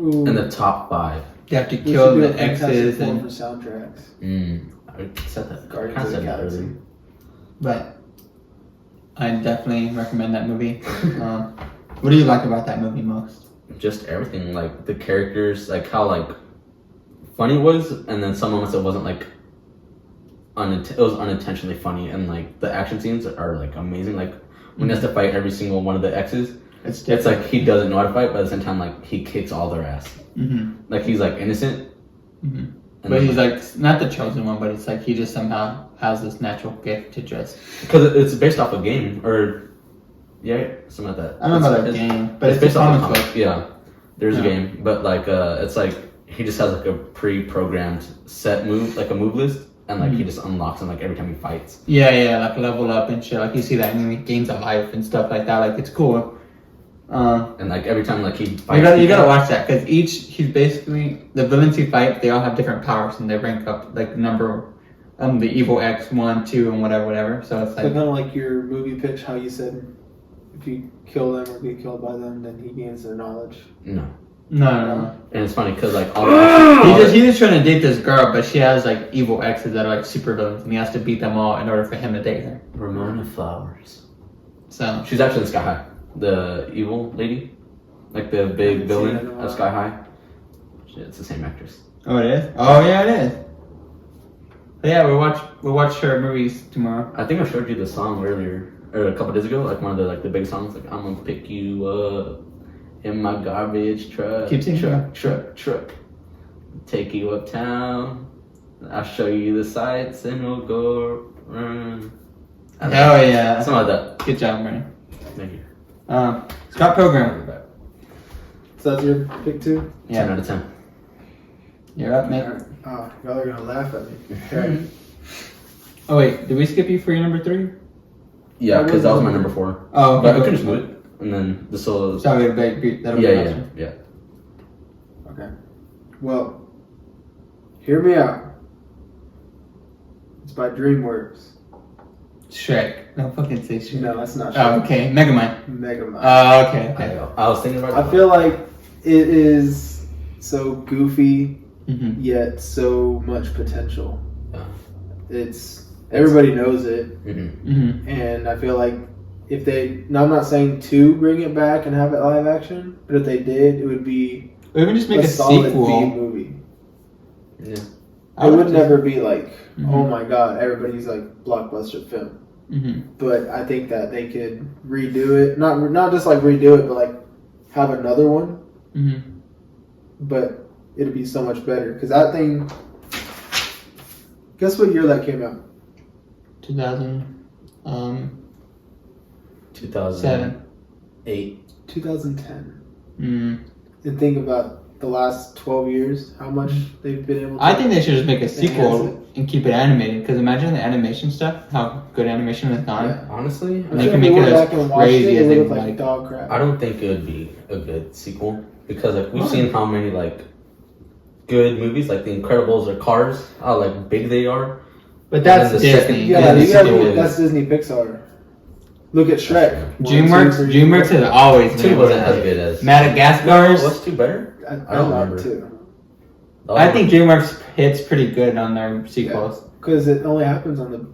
Ooh, in the top 5. you have to we kill should do a the Fantastic X's Four and for soundtracks. I said that. Guardians I of the said that Galaxy. earlier. but I definitely recommend that movie. What do you like about that movie most? Just everything, like the characters, like how like funny it was, and then some moments it wasn't like it was unintentionally funny, and like the action scenes are like amazing. Like when he has to fight every single one of the X's, It's it's like he doesn't know how to fight, but at the same time like he kicks all their ass. Mm-hmm. Like he's like innocent, Mm-hmm. and But he's like not the chosen one, but it's like he just somehow has this natural gift to just. because it's based off a game or something like that. I don't know about It's- that game, but it's based a off comic the book. Yeah, there's a Yeah. game, but like it's like he just has like a pre-programmed set move, like a move list, and like he just unlocks them like every time he fights. Yeah, like level up and shit. Like you see that and he gains a life and stuff like that. Like it's cool. And like every time like he fights, You gotta watch that because he's basically the villains he fight. They all have different powers and they rank up like number, the evil X 1, 2, and whatever. So it's So like kind of like your movie pitch, how you said if you kill them or get killed by them, then he gains their knowledge. no. no. And it's funny because like all the He's just trying to date this girl, but she has like evil exes that are like super villains, and he has to beat them all in order for him to date her. Ramona Flowers. So She's actually in Sky High, the evil lady, like the big haven't villain seen it in a while. of Sky High. Shit, it's the same actress. oh, it is. Oh yeah, it is. But yeah, we'll watch her movies tomorrow. I think I showed you the song earlier or a couple days ago, like one of the big songs, like I'm gonna pick you up in my garbage truck. Keep singing. Truck. Take you uptown. I'll show you the sights and we'll go run. Oh yeah, Something like that. good job, Brandon. Thank you. Scott Pilgrim. So that's your pick too? 10 out of 10. You're up, mate. Alright. Oh, y'all are gonna laugh at me. Okay. Oh wait, did we skip you for your number 3? Yeah, because that was my number 4. Oh, But we okay. can just move it. And then the solo. Sorry, that'll be Yeah, the yeah, next yeah. Okay. Well, hear me out. It's by DreamWorks. Shrek. Don't fucking say Shrek. No, that's not Oh, Shrek. okay. Megamind. Megamind. Oh, okay. I was thinking about I feel like it is so goofy, Mm-hmm. yet so much potential. Yeah. It's everybody knows it, Mm-hmm. and I feel like if they, now I'm not saying to bring it back and have it live action, but if they did, it would be Or even just make a solid B sequel. movie. Yeah. I It would would just- never be like, Mhm. oh my god, everybody's like blockbuster film. Mm-hmm. But I think that they could redo it, not just like redo it, but like have another one. Mm-hmm. But it'd be so much better because that thing. Guess what year that came out? 2000. 2008. 2010. Mm. And think about the last 12 years, how much they've been able to. I think they should just make a Enhance sequel and keep it animated. Because imagine the animation stuff, how good animation has gone. Yeah. Honestly, I'm They sure can if make we it went as back and watched crazy it, as it they would look like. like dog crap. I don't think it would be a good sequel because like we've Why? seen how many like good movies like The Incredibles or Cars, how like big they are. But that's And then the Disney. second- Yeah, Yeah, you the gotta sequel look, is- that's Disney Pixar. Look at Shrek. DreamWorks has always Two been wasn't as good as. Madagascar's. What's two better? I don't love remember. too. I think DreamWorks hits pretty good on their sequels. Because it only happens on the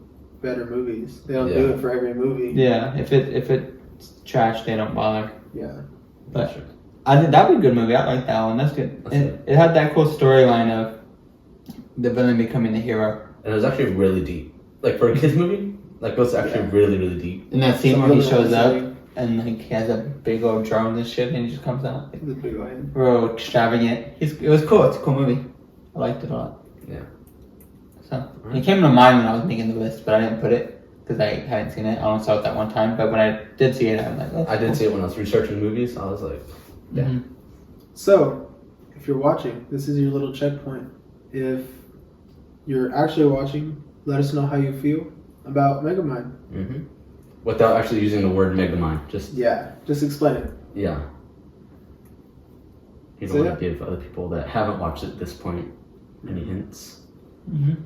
better movies. They don't do Yeah. it for every movie. Yeah, if it's trash, they don't bother. Yeah. But I think that'd be a good movie. I like that one. That's good. That's It had that cool storyline of the villain becoming the hero. And it was actually really deep. Like for a kids movie, like it was actually Yeah. really really deep. In that scene Some where he villain shows was up like- and like he has a big old drone and shit, and he just comes out. The big one. Real extravagant. It was cool. It's a cool movie. I liked it a lot. Yeah. So it came to mind when I was making the list, but I didn't put it because I hadn't seen it. I only saw it that one time. But when I did see it, I was like, oh, I did see it when I was researching movies. I was like, yeah. Mhm. So, if you're watching, this is your little checkpoint. If you're actually watching, let us know how you feel about Megamind. hmm Without actually using the word Megamind, just Yeah, just explain it. yeah. You don't So, want to give other people that haven't watched it at this point any hints. Mhm.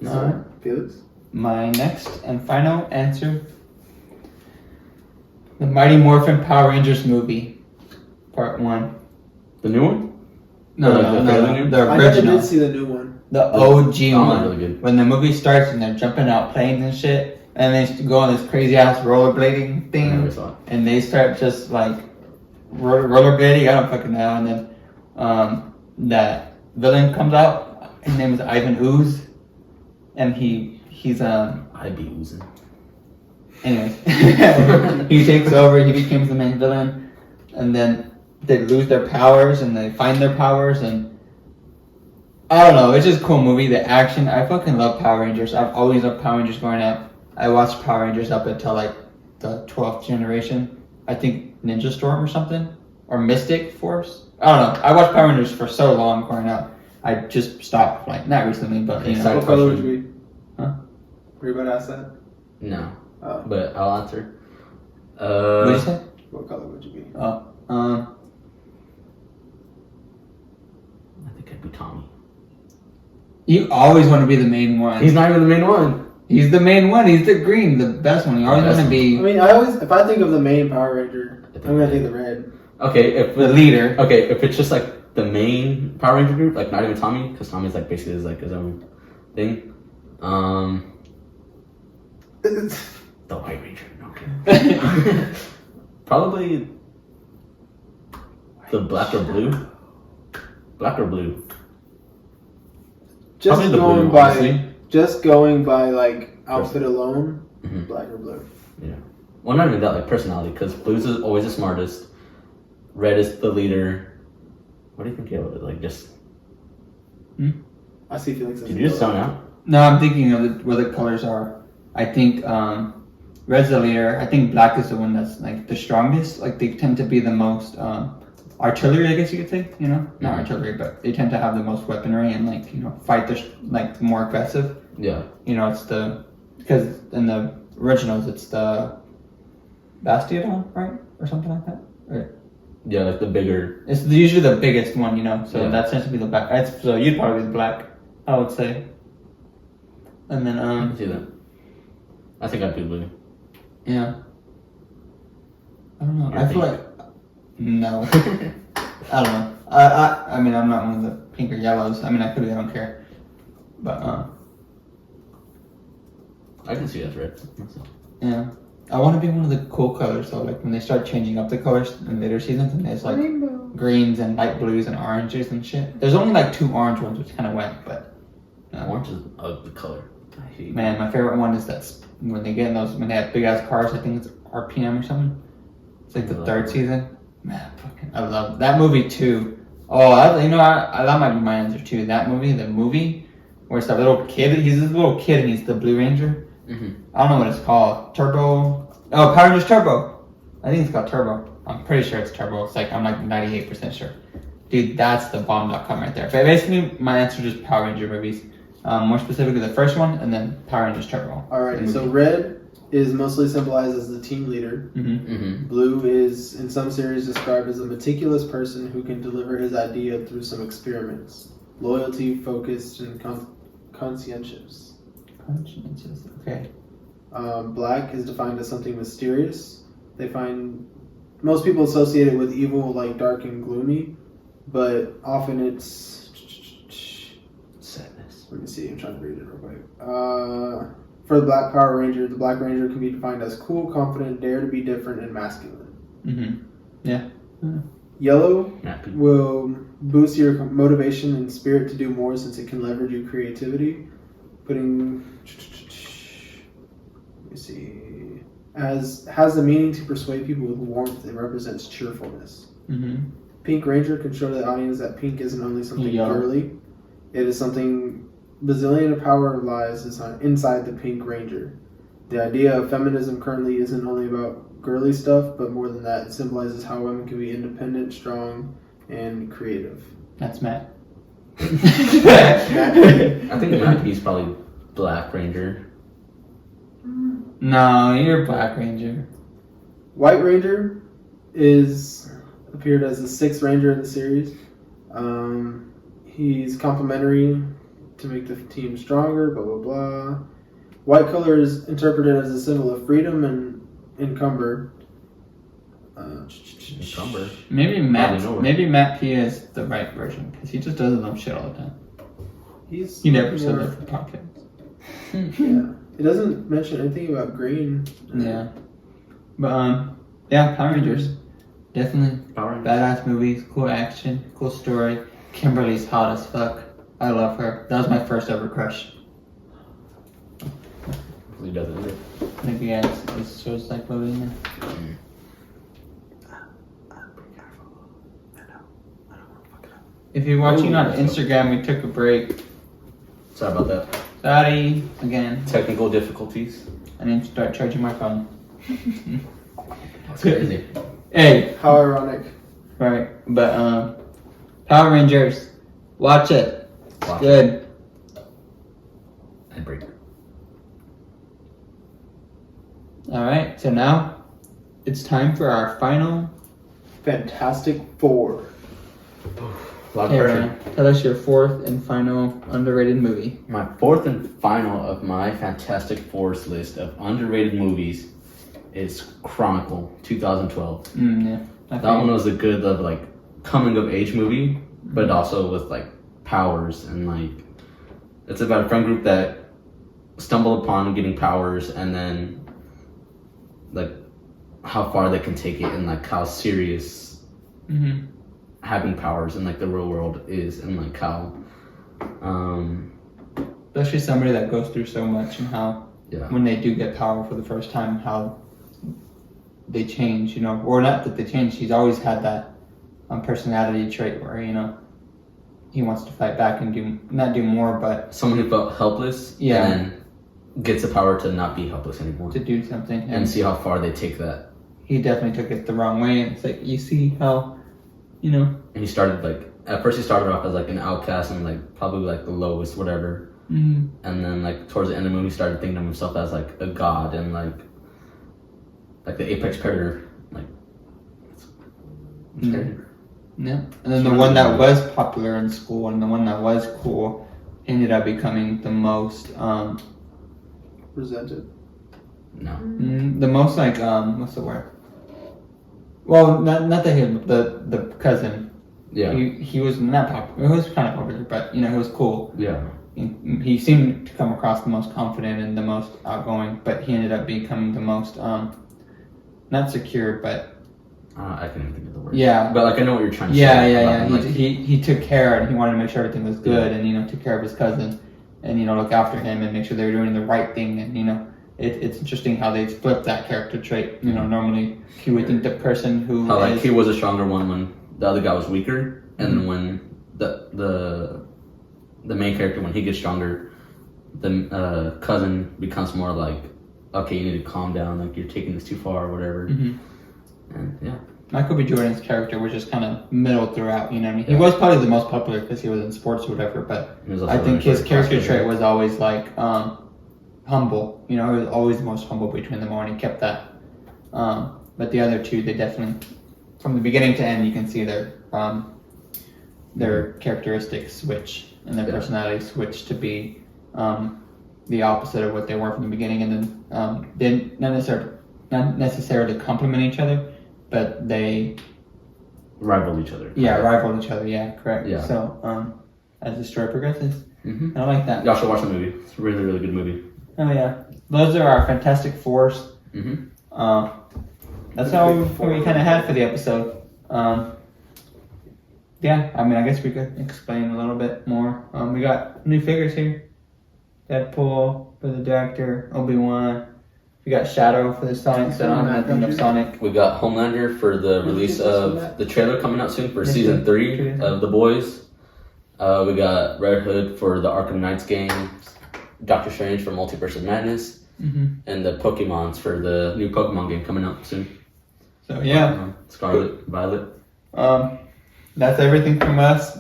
So, Alright. Felix? My next and final answer: the Mighty Morphin Power Rangers movie, Part 1. The new one? No, Or no, the no, fairly no, new? the I never original. did see the new one. The OG Oh, one. really good. When the movie starts and they're jumping out planes and shit, and they go on this crazy ass rollerblading I thing, never saw it. and they start just like rollerblading. I don't fucking know. And then that villain comes out. His name is Ivan Ooze, and he's I'd be oozing. anyways, he takes over. He becomes the main villain, and then they lose their powers and they find their powers, and I don't know. It's just a cool movie. The action. I fucking love Power Rangers. I've always loved Power Rangers growing up. I watched Power Rangers up until like the 12th generation. I think Ninja Storm or something, or Mystic Force. I don't know. I watched Power Rangers for so long growing up. I just stopped, like, not recently, but you know. Side What color would question. you be? Huh? Were you about to ask that? No, Oh. but I'll answer. What did you say? What color would you be? Oh, I think I'd be Tommy. you always want to be the main one. He's not even the main one. He's the main one. He's the green, the best one. You always Best want to I be mean, if I think of the main Power Ranger, I'm gonna think the red. Okay, if the leader. Okay, if it's just like the main Power Ranger group, like not even Tommy, because Tommy's like basically his own thing. The White Ranger. No, okay. Probably the black or blue. Black or blue. Just Probably the going blue, by, honestly. just going by like outfit alone, Mhm. black or blue. Yeah. Well, not even that, like personality, because blue's is always the smartest. Red is the leader. What do you think? Like just. I see Felix. Did you just zone out? No, I'm thinking of what the colors are. I think red's the leader. I think black is the one that's like the strongest. Like they tend to be the most artillery, I guess you could say. You know, not artillery, but they tend to have the most weaponry and like fight the like more aggressive. Yeah. You know, it's because in the originals it's the Bastiodon, right, or something like that. Or, Yeah, like the bigger. it's usually the biggest one, you know. So Yeah. that tends to be the black. So you'd probably be the black, I would say. And then I can see that. I think I'd be blue. yeah. I don't know. You're I feel pink. like no. I don't know. I mean I'm not one of the pink or yellows. I mean I could be. I don't care. But I can see that's red. yeah. I want to be one of the cool colors though. Like when they start changing up the colors in later seasons, and there's like greens and light blues and oranges and shit. There's only like 2 orange ones, which kind of wet, but Orange is an ugly color. I hate. man, my favorite one is when they get in those when they have big ass cars. I think it's RPM or something. It's like the I love 3rd it. season. Man, I love that movie too. Oh, that might be my answer too. That movie, the movie where it's that little kid. He's this little kid and he's the Blue Ranger. Mm-hmm. I don't know what it's called. Turbo. Oh, Power Rangers Turbo. I think it's called Turbo. I'm pretty sure it's Turbo. It's like I'm like 98% sure. Dude, that's the bomb.com right there. But basically, my answer is just Power Ranger movies. More specifically, the first one, and then Power Rangers Turbo. Alright, so red is mostly symbolized as the team leader. Mm-hmm. Mm-hmm. Blue is, in some series, described as a meticulous person who can deliver his idea through some experiments. Loyalty, focused, and conscientious. Conscientious. Okay. Black is defined as something mysterious. They find most people associate it with evil, like dark and gloomy, but often it's. Sadness. Let me see. I'm trying to read it real quick. For the Black Power Ranger, the Black Ranger can be defined as cool, confident, dare to be different, and masculine. Mm-hmm. Yeah. Yellow Happy. will boost your motivation and spirit to do more since it can leverage your creativity. Putting. Let me see. Has the meaning to persuade people with warmth. It represents cheerfulness. Mm-hmm. Pink Ranger can show the audience that pink isn't only something Yeah. girly. It is something. Bazillion power lies inside the Pink Ranger. The idea of feminism currently isn't only about girly stuff, but more than that, it symbolizes how women can be independent, strong, and creative. That's Matt. I think Mappy's probably Black Ranger. No, you're Black Ranger. White Ranger appeared as the 6th Ranger in the series. He's complementary to make the team stronger, blah, blah, blah. White color is interpreted as a symbol of freedom and encumber. Encumber. Maybe Probably nowhere. Matt P is the right version because he just does his own shit all the time. He never said that for podcasts. Yeah, it doesn't mention anything about green. Yeah, but yeah, Power Rangers, definitely Power Rangers. badass movies, cool action, cool story. Kimberly's hot as fuck. I love her. That was my first ever crush. He doesn't either. Maybe yeah, it shows like what in there. If you're watching on Instagram, we took a break. Sorry about that. Sorry again. Technical difficulties. I need to start charging my phone. That's crazy. Hey, How ironic. right, but Power Rangers, watch it. Wow. Good. And break. All right, so now it's time for our final. Fantastic Four. A lot of Hey, pressure. Ryan, tell us your fourth and final underrated movie. My fourth and final of my Fantastic Fours list of underrated movies is Chronicle 2012. Yeah. That one was a good like coming of age movie, but also with like powers and like it's about a friend group that stumble upon getting powers and then like how far they can take it and like how serious Mm-hmm. having powers in like the real world is and like how Especially somebody that goes through so much and how yeah when they do get power for the first time, how they change, you know, or not that they change. He's always had that personality trait where, you know, he wants to fight back and not do more, but someone who felt helpless Yeah. and then gets the power to not be helpless anymore to do something. and see how far they take that. He definitely took it the wrong way. And it's like, you see how, you know. And he started like at first he started off as like an outcast and like probably like the lowest whatever, Mm-hmm. and then like towards the end of the movie he started thinking of himself as like a god and like the apex predator, like it's scary. Yeah. And then the one that was popular in school and the one that was cool ended up becoming the most Resented. No. the most like what's the word? Well, not the him, the cousin. Yeah. He was not popular. He was kind of popular, but you know he was cool. Yeah. He seemed to come across the most confident and the most outgoing, but he ended up becoming the most not secure, but I can't even think of the word. yeah. But like I know what you're trying to Yeah, say. yeah, about yeah. him, like, He took care and he wanted to make sure everything was good and, you know, took care of his cousin and, you know, look after him and make sure they were doing the right thing. And, you know, it's interesting how they flipped that character trait. You know, normally you would think the person who how like is- he was a stronger one when the other guy was weaker, and then when the main character when he gets stronger, the cousin becomes more like, okay, you need to calm down, like you're taking this too far or whatever. Mhm. And yeah, Michael B. Jordan's character was just kind of middle throughout, you know what I mean? He Yeah. was probably the most popular because he was in sports or whatever, but he was also I think really his character frustrated. trait was always like humble. You know, he was always the most humble between them all, and he kept that. But the other two, they definitely, from the beginning to end, you can see their characteristics switch and their Yeah. personality switch to be the opposite of what they were from the beginning, and then they not necessarily complement each other, but they rival each other. rival each other. Yeah, correct. Yeah. So as the story progresses, Mm-hmm. I like that. Y'all should watch the movie. It's a really, really good movie. Oh yeah, those are our Fantastic Fours. Mm-hmm. That's all we kind of had for the episode. Yeah, I mean, I guess we could explain a little bit more. We got new figures here. Deadpool for the director, Obi-Wan. We got Shadow for the Sonic, so I don't have nothing of Sonic. We got Homelander for the release of the trailer coming out soon for season 3 of The Boys. We got Red Hood for the Arkham Knights game, Doctor Strange for Multiverse of Madness, and the Pokemons for the new Pokemon game coming out soon. So yeah, Scarlet, Violet. that's everything from us.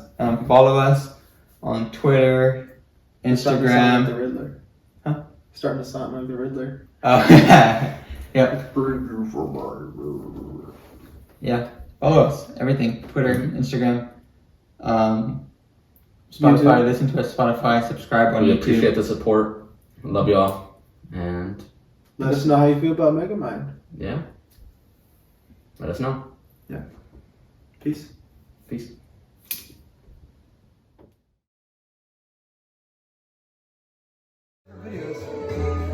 Follow us on Twitter, Starting to sound like Instagram. the Riddler. Huh? Starting to sound like the Riddler. Yep. Yeah. Follow us. Everything. Twitter, Instagram, Spotify. YouTube. Listen to us. Spotify. Subscribe on We YouTube. appreciate the support. Love y'all. And Let us know how you feel about Megamind. yeah, let us know. Peace. Peace. Videos.